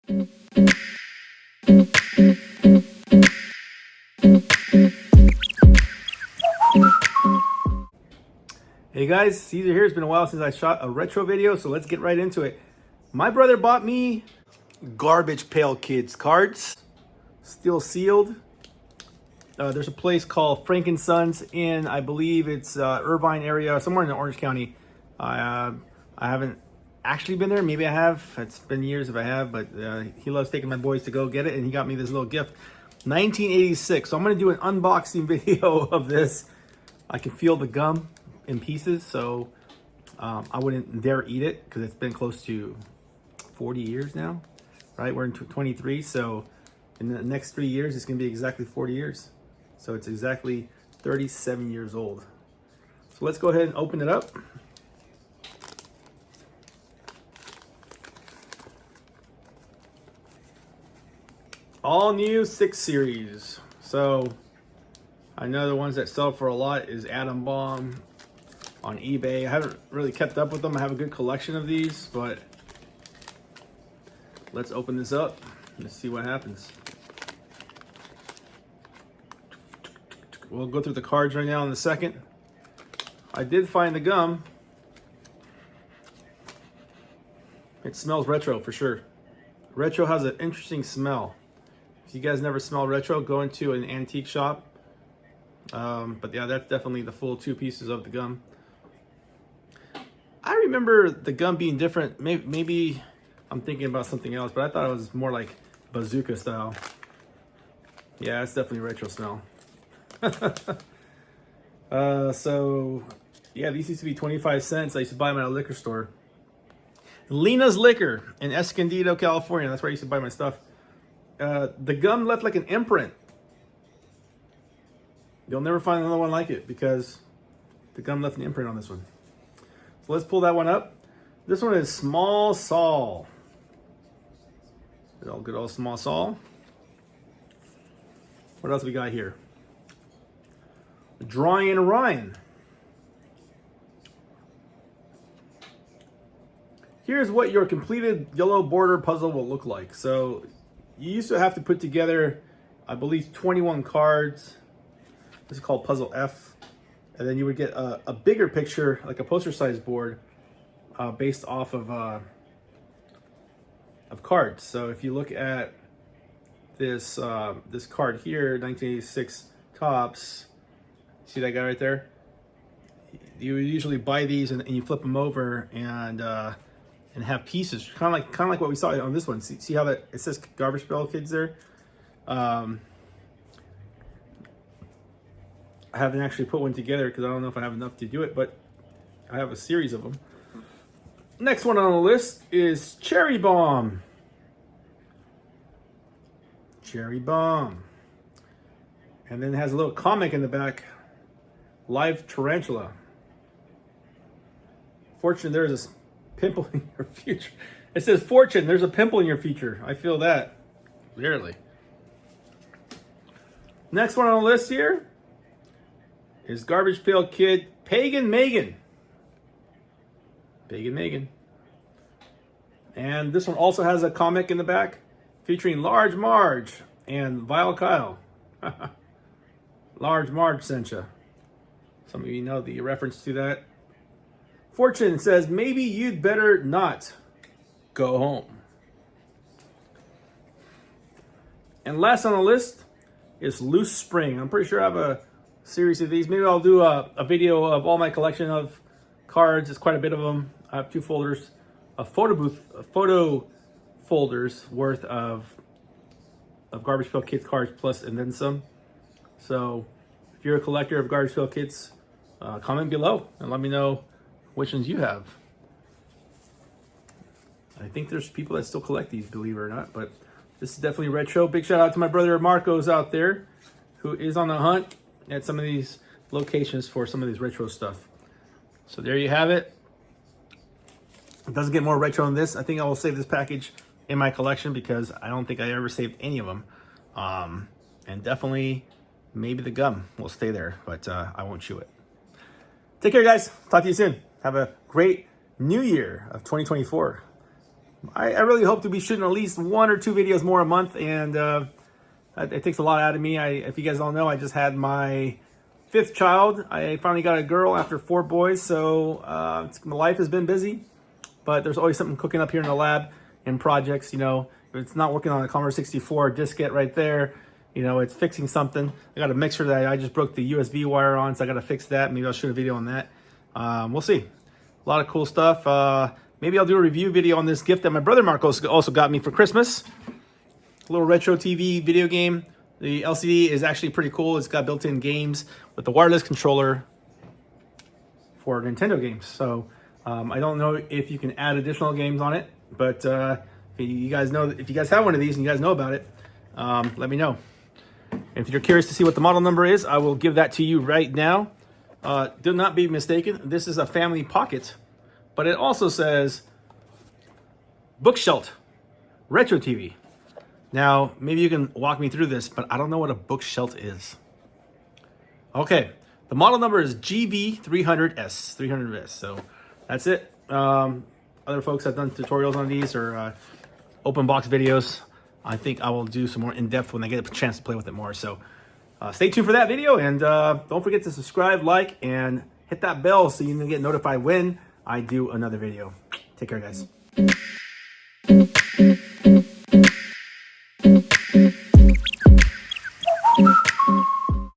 Hey guys, Caesar here. It's been a while since I shot a retro video, so let's get right into it. My brother bought me garbage Pail Kids cards, still sealed. There's a place called Frankensons in, I believe it's Irvine area, somewhere in Orange County. I haven't actually been there. Maybe I have. It's been years if I have, but he loves taking my boys to go get it, and he got me this little gift. 1986. So I'm going to do an unboxing video of this. I can feel the gum in pieces, so I wouldn't dare eat it because it's been close to 40 years now, right? We're in 23, so in the next 3 years, it's going to be exactly 40 years. So it's exactly 37 years old. So let's go ahead and open it up. All new 6 series. So I know the ones that sell for a lot is Atom Bomb on eBay. I haven't really kept up with them. I have a good collection of these, but let's open this up. Let's see what happens. We'll go through the cards right now in a second. I did find the gum. It smells retro for sure. Retro has an interesting smell. If you guys never smell retro, go into an antique shop. But yeah, that's definitely the full 2 pieces of the gum. I remember the gum being different. Maybe I'm thinking about something else, but I thought it was more like bazooka style. Yeah, it's definitely retro smell. So yeah, these used to be 25 cents. I used to buy them at a liquor store. Lena's Liquor in Escondido, California. That's where I used to buy my stuff. The gum left like an imprint. You'll never find another one like it because the gum left an imprint on this one. So let's pull that one up. This one is Small Saul. Good old Small Saul. What else we got here? Drawing in Ryan. Here's what your completed yellow border puzzle will look like. So you used to have to put together, I believe, 21 cards. This is called Puzzle F. And then you would get a bigger picture, like a poster size board, based off of cards. So if you look at this this card here, 1986 Topps, see that guy right there? You usually buy these and you flip them over and have pieces, kind of like what we saw on this one. See how that it says Garbage Pail Kids there? I haven't actually put one together because I don't know if I have enough to do it, but I have a series of them. Next one on the list is Cherry Bomb. Cherry Bomb. And then it has a little comic in the back. Live Tarantula. Fortune, there's a pimple in your future. It says, Fortune, there's a pimple in your future. I feel that. Clearly. Next one on the list here is Garbage Pail Kid Pagan Megan. Pagan Megan. And this one also has a comic in the back featuring Large Marge and Vile Kyle. Large Marge sent ya. Some of you know the reference to that. Fortune says, maybe you'd better not go home. And last on the list is Loose Spring. I'm pretty sure I have a series of these. Maybe I'll do a video of all my collection of cards. It's quite a bit of them. I have 2 folders, photo folders worth of Garbage Pail Kids cards plus and then some. So if you're a collector of Garbage Pail Kids, comment below and let me know which ones you have. I think there's people that still collect these, believe it or not, but this is definitely retro. Big shout out to my brother Marcos out there who is on the hunt at some of these locations for some of these retro stuff. So there you have it. It doesn't get more retro than this. I think I will save this package in my collection because I don't think I ever saved any of them. And definitely maybe the gum will stay there, but I won't chew it. Take care, guys. Talk to you soon. Have a great new year of 2024. I really hope to be shooting at least 1 or 2 videos more a month, and it takes a lot out of me. If you guys don't know, I just had my 5th child. I finally got a girl after 4 boys, so my life has been busy, but there's always something cooking up here in the lab and projects. You know, if it's not working on a Commodore 64 diskette right there, you know, it's fixing something. I got a mixer that I just broke the USB wire on, so I got to fix that. Maybe I'll shoot a video on that. We'll see. A lot of cool stuff. Maybe I'll do a review video on this gift that my brother Marcos also got me for Christmas. A little retro TV video game. The LCD is actually pretty cool. It's got built-in games with the wireless controller for Nintendo games. So I don't know if you can add additional games on it, but if you guys have one of these and you guys know about it, let me know. And if you're curious to see what the model number is, I will give that to you right now. Do not be mistaken. This is a family pocket, but it also says bookshelf retro TV. Now, maybe you can walk me through this, but I don't know what a bookshelf is. Okay, the model number is GV300S, 300S. So that's it. Other folks have done tutorials on these or open box videos. I think I will do some more in-depth when I get a chance to play with it more. So stay tuned for that video, and don't forget to subscribe, like, and hit that bell so you can get notified when I do another video. Take care, guys.